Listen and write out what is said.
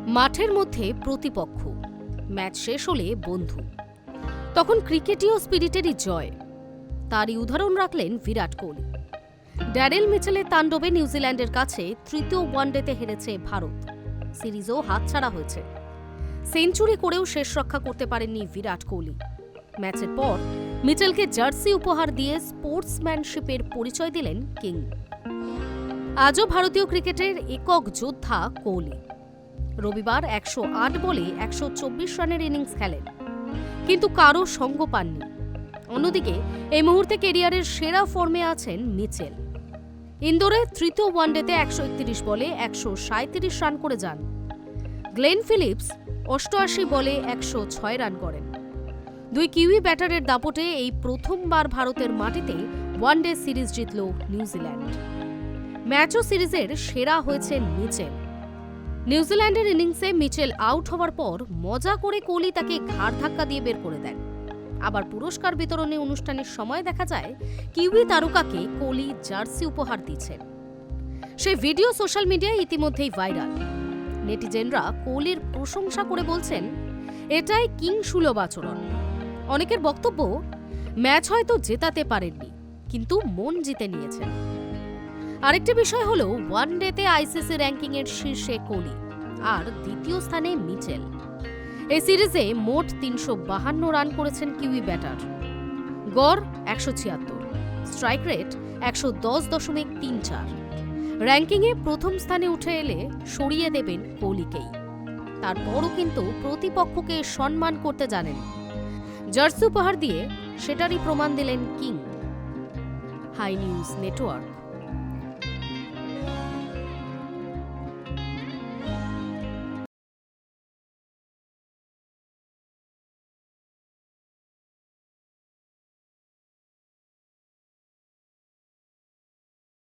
মাঠের মধ্যে প্রতিপক্ষ, ম্যাচ শেষ হলে বন্ধু। তখন ক্রিকেটীয় স্পিরিটেরই জয়। তারই উদাহরণ রাখলেন বিরাট কোহলি। ড্যারেল মিচেলের তাণ্ডবে নিউজিল্যান্ডের কাছে তৃতীয় ওয়ানডেতে হেরেছে ভারত। সিরিজও হাতছাড়া হয়েছে। সেঞ্চুরি করেও শেষ রক্ষা করতে পারেননি বিরাট কোহলি। ম্যাচের পর মিচেলকে জার্সি উপহার দিয়ে স্পোর্টসম্যানশিপের পরিচয় দিলেন কিং। আজও ভারতীয় ক্রিকেটের একক যোদ্ধা কোহলি। রবিবার ১০৮ বলে ১২৪ রানের ইনিংস খেলেন, কিন্তু কারও সঙ্গ পাননি। অন্যদিকে এই মুহূর্তে ক্যারিয়ারের সেরা ফর্মে আছেন মিচেল। ইন্দোরে তৃতীয় ওয়ানডেতে ১৩১ বলে ১৩৭ রান করে যান। গ্লেন ফিলিপস ৮৮ বলে ১০৬ রান করেন। দুই কিউই ব্যাটারের দাপটে এই প্রথমবার ভারতের মাটিতে ওয়ানডে সিরিজ জিতল নিউজিল্যান্ড। ম্যাচ ও সিরিজের সেরা হয়েছেন মিচেল। নিউজিল্যান্ডের ইনিংসে মিচেল আউট হওয়ার পর মজা করে কোহলি তাকে ঘাড় ধাক্কা দিয়ে বের করে দেন। আবার পুরস্কার বিতরণী অনুষ্ঠানের সময় দেখা যায় কিউই তারকাকে কোহলি জার্সি উপহার দিচ্ছেন। সেই ভিডিও সোশ্যাল মিডিয়ায় ইতিমধ্যেই ভাইরাল। নেটিজেনরা কোহলির প্রশংসা করে বলছেন, এটাই কিং সুলভ আচরণ। অনেকের বক্তব্য, ম্যাচ হয়তো জেতাতে পারেননি, কিন্তু মন জিতে নিয়েছেন। আরেকটি বিষয় হলো ওয়ানডেতে আইসিসি র্যাঙ্কিংয়ের শীর্ষে কোহলি আর দ্বিতীয় স্থানে মিচেল। এই সিরিজে মোট ৩৫২ রান করেছেন কিউই ব্যাটার। গড় ১৭৬, স্ট্রাইক রেট ১১০.৩৪। র্যাঙ্কিংয়ে প্রথম স্থানে উঠে এলে সরিয়ে দেবেন কোহলিকেই। তারপরও কিন্তু প্রতিপক্ষকে সম্মান করতে জানেন। জার্সি উপহার দিয়ে সেটারই প্রমাণ দিলেন কিং। High news network.